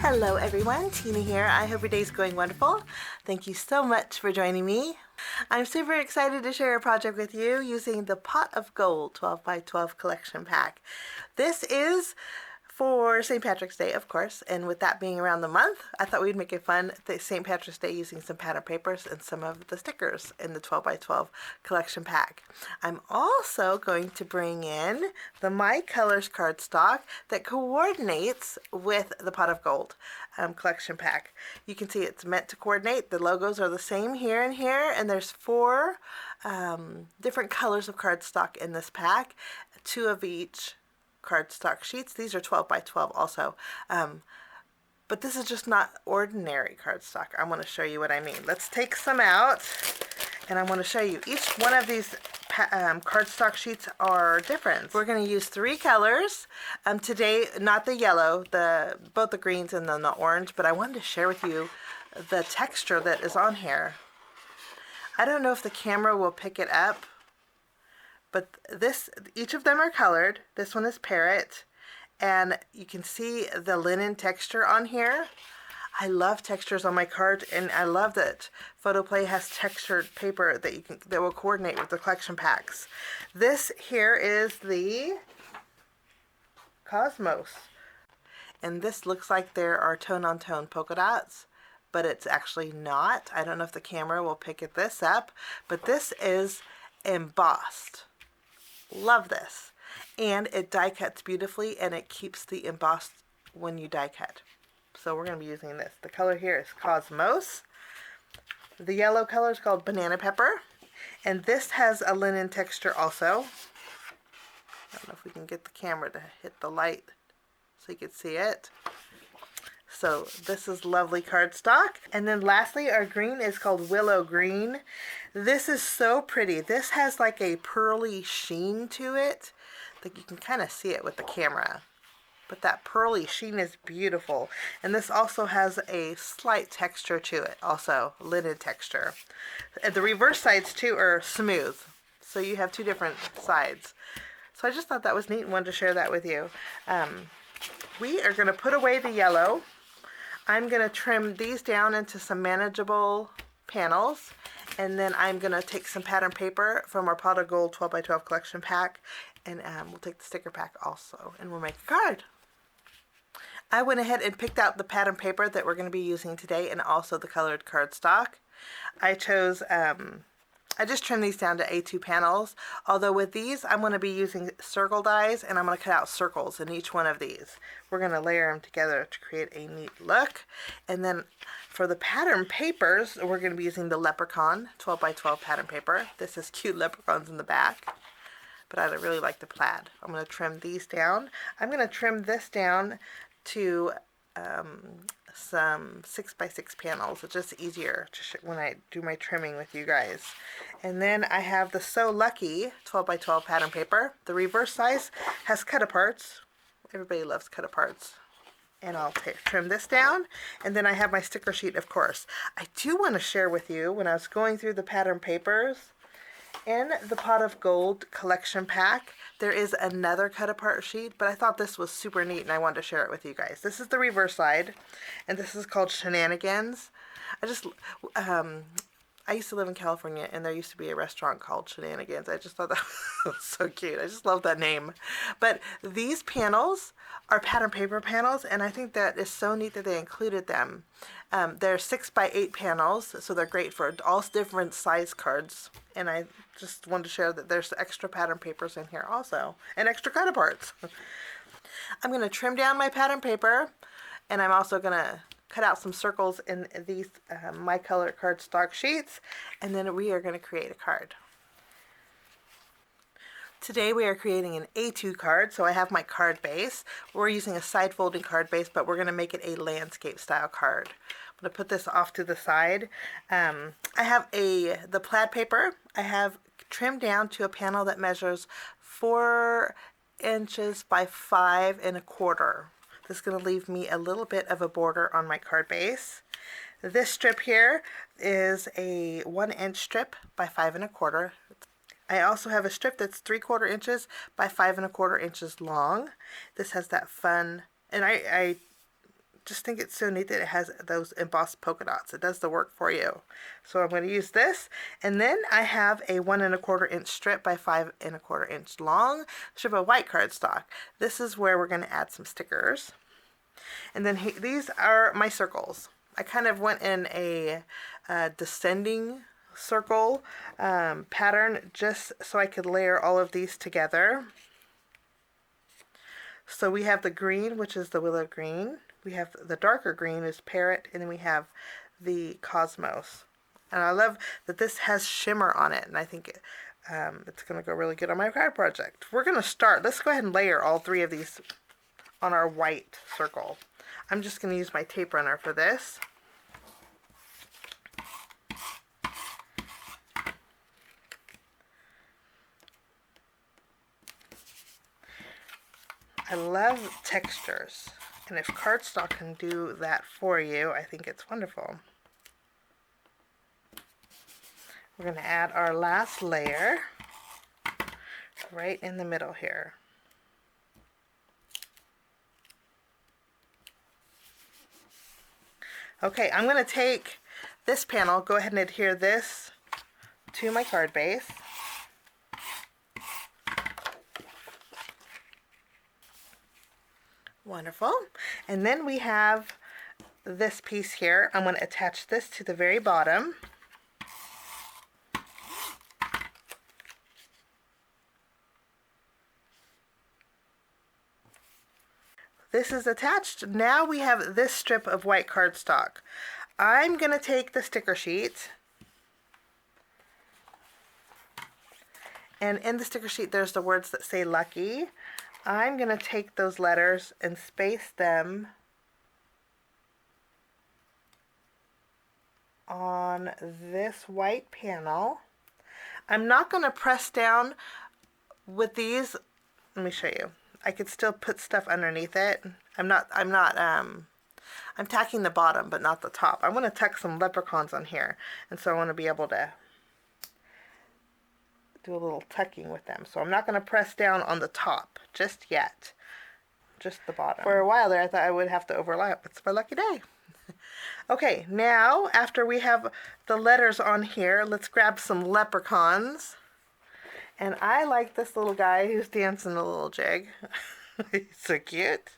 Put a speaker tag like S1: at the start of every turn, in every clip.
S1: Hello everyone, Tina here. I hope your day's going wonderful. Thank you so much for joining me. I'm super excited to share a project with you using the Pot of Gold 12 by 12 collection pack. This is for St. Patrick's Day, of course, and with that being around the month, I thought we'd make it fun St. Patrick's Day using some pattern papers and some of the stickers in the 12 by 12 collection pack. I'm also going to bring in the My Colors cardstock that coordinates with the Pot of Gold collection pack. You can see it's meant to coordinate. The logos are the same here and here, and there's 4 different colors of cardstock in this pack, 2 of each cardstock sheets. These are 12 by 12 also, but this is just not ordinary cardstock. I want to show you what I mean. Let's take some out, and I want to show you each one of these cardstock sheets are different. We're going to use 3 colors today, not the yellow, both the greens and then the orange, but I wanted to share with you the texture that is on here. I don't know if the camera will pick it up, but each of them are colored. This one is parrot, and you can see the linen texture on here. I love textures on my card, and I love that Photoplay has textured paper that will coordinate with the collection packs. This here is the Cosmos, and this looks like there are tone-on-tone polka dots, but it's actually not. I don't know if the camera will pick this up, but this is embossed. Love this, and it die cuts beautifully, and it keeps the embossed when you die cut. So we're going to be using this. The color here is Cosmos. The yellow color is called Banana Pepper, and this has a linen texture also. I don't know if we can get the camera to hit the light so you can see it. So this is lovely cardstock. And then lastly, our green is called Willow Green. This is so pretty. This has like a pearly sheen to it. Like you can kind of see it with the camera. But that pearly sheen is beautiful. And this also has a slight texture to it, also linen texture. And the reverse sides too are smooth. So you have 2 different sides. So I just thought that was neat and wanted to share that with you. We are going to put away the yellow. I'm going to trim these down into some manageable panels, and then I'm going to take some pattern paper from our Pot of Gold 12 by 12 collection pack, and we'll take the sticker pack also, and we'll make a card. I went ahead and picked out the pattern paper that we're going to be using today, and also the colored cardstock. I chose I just trimmed these down to A2 panels, although with these I'm going to be using circle dies, and I'm going to cut out circles in each one of these. We're going to layer them together to create a neat look. And then for the pattern papers, we're going to be using the Leprechaun 12 by 12 pattern paper. This is cute leprechauns in the back, but I really like the plaid. I'm going to trim these down. I'm going to trim this down to some 6 by 6 panels. It's just easier when I do my trimming with you guys. And then I have the So Lucky 12 by 12 pattern paper. The reverse size has cut aparts. Everybody loves cut aparts. And I'll trim this down. And then I have my sticker sheet, of course. I do want to share with you, when I was going through the pattern papers, in the Pot of Gold collection pack, there is another cut apart sheet, but I thought this was super neat and I wanted to share it with you guys. This is the reverse side, and this is called Shenanigans. I used to live in California, and there used to be a restaurant called Shenanigans. I just thought that was so cute. I just love that name. But these panels are pattern paper panels, and I think that is so neat that they included them. They're 6 by 8 panels, so they're great for all different size cards. And I just wanted to share that there's extra pattern papers in here also, and extra cut aparts. I'm going to trim down my pattern paper, and I'm also going to cut out some circles in these My Color cardstock sheets, and then we are going to create a card. Today we are creating an A2 card, so I have my card base. We're using a side folding card base, but we're going to make it a landscape style card. I'm going to put this off to the side. I have the plaid paper. I have trimmed down to a panel that measures 4 inches by 5 1/4. This is going to leave me a little bit of a border on my card base. This strip here is a 1-inch strip by 5 1/4. I also have a strip that's 3/4 inches by 5 1/4 inches long. This has that fun, and I just think it's so neat that it has those embossed polka dots. It does the work for you. So I'm going to use this, and then I have a 1 1/4 inch strip by 5 1/4 inch long strip of white cardstock. This is where we're going to add some stickers. And then these are my circles. I kind of went in a descending circle pattern just so I could layer all of these together. So we have the green, which is the willow green. We have the darker green is parrot, and then we have the cosmos. And I love that this has shimmer on it, and I think it's going to go really good on my card project. We're going to start. Let's go ahead and layer all 3 of these on our white circle. I'm just going to use my tape runner for this. I love textures, and if cardstock can do that for you, I think it's wonderful. We're going to add our last layer right in the middle here. Okay, I'm going to take this panel, go ahead and adhere this to my card base. Wonderful. And then we have this piece here. I'm going to attach this to the very bottom. This is attached. Now we have this strip of white cardstock. I'm going to take the sticker sheet, and in the sticker sheet there's the words that say lucky. I'm going to take those letters and space them on this white panel. I'm not going to press down with these. Let me show you. I could still put stuff underneath it. I'm tacking the bottom but not the top. I want to tuck some leprechauns on here, and so I want to be able to do a little tucking with them. So I'm not going to press down on the top just yet, just the bottom. For a while there I thought I would have to overlap. It's my lucky day. Okay, now after we have the letters on here, let's grab some leprechauns. And I like this little guy who's dancing a little jig. He's so cute.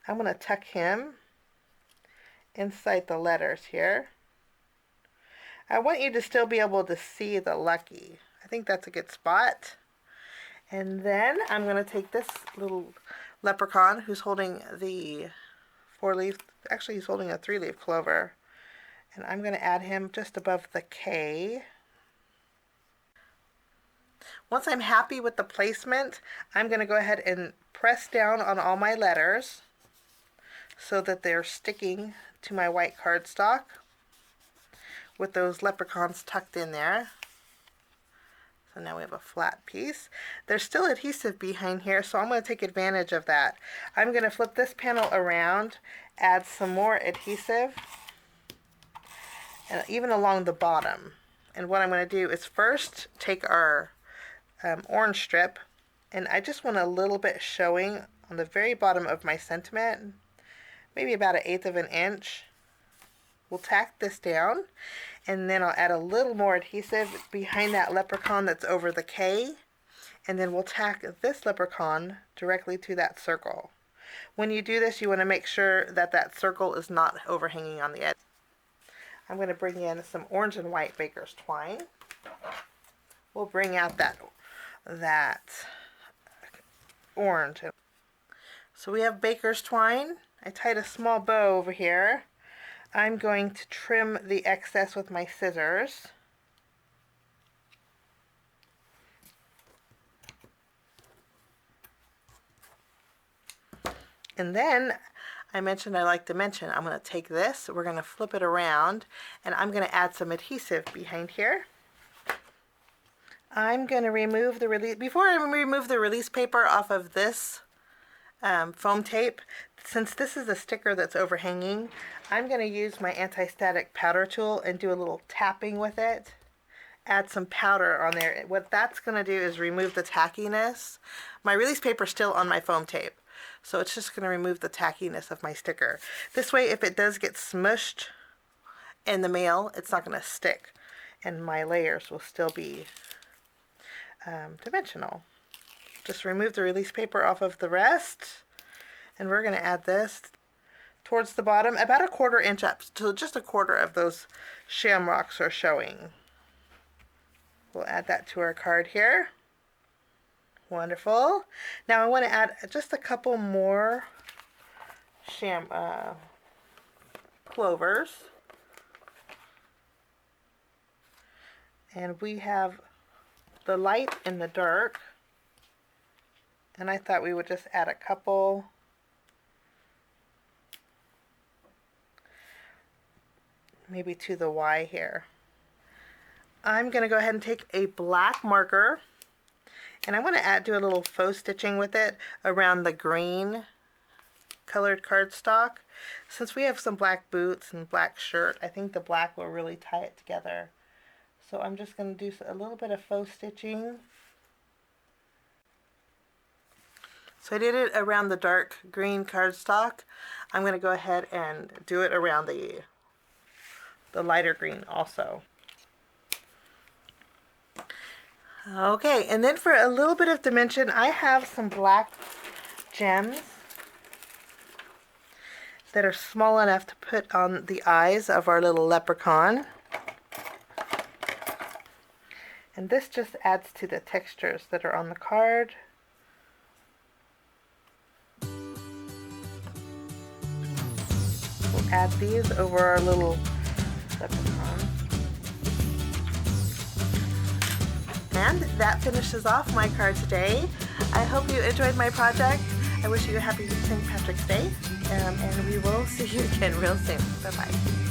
S1: I'm going to tuck him inside the letters here. I want you to still be able to see the lucky. I think that's a good spot. And then I'm going to take this little leprechaun who's holding the 4-leaf, actually he's holding a 3-leaf clover, and I'm going to add him just above the K. Once I'm happy with the placement, I'm going to go ahead and press down on all my letters so that they're sticking to my white cardstock with those leprechauns tucked in there. So now we have a flat piece. There's still adhesive behind here, so I'm going to take advantage of that. I'm going to flip this panel around, add some more adhesive, and even along the bottom. And what I'm going to do is first take our orange strip, and I just want a little bit showing on the very bottom of my sentiment, maybe about 1/8 of an inch. We'll tack this down, and then I'll add a little more adhesive behind that leprechaun that's over the K, and then we'll tack this leprechaun directly to that circle. When you do this, you want to make sure that that circle is not overhanging on the edge. I'm going to bring in some orange and white baker's twine. We'll bring out that orange. So we have baker's twine. I tied a small bow over here. I'm going to trim the excess with my scissors. And then I mentioned I like to mention I'm going to take this, we're going to flip it around, and I'm going to add some adhesive behind here. I'm going to remove the release, before I remove the release paper off of this foam tape, since this is a sticker that's overhanging, I'm going to use my anti-static powder tool and do a little tapping with it. Add some powder on there. What that's going to do is remove the tackiness. My release paper is still on my foam tape, So it's just going to remove the tackiness of my sticker. This way, if it does get smushed in the mail, it's not going to stick. And my layers will still be dimensional. Just remove the release paper off of the rest. And we're going to add this towards the bottom, about a 1/4 inch up, so just a 1/4 of those shamrocks are showing. We'll add that to our card here. Wonderful. Now I want to add just a couple more clovers. And we have the light and the dark. And I thought we would just add a couple. Maybe to the Y here. I'm going to go ahead and take a black marker, and I want to do a little faux stitching with it around the green colored cardstock. Since we have some black boots and black shirt, I think the black will really tie it together. So I'm just going to do a little bit of faux stitching. So I did it around the dark green cardstock. I'm going to go ahead and do it around the lighter green also. Okay, and then for a little bit of dimension, I have some black gems that are small enough to put on the eyes of our little leprechaun. And this just adds to the textures that are on the card. We'll add these over our little leprechaun. And that finishes off my card today. I hope you enjoyed my project. I wish you a happy St. Patrick's Day, and we will see you again real soon. Bye-bye.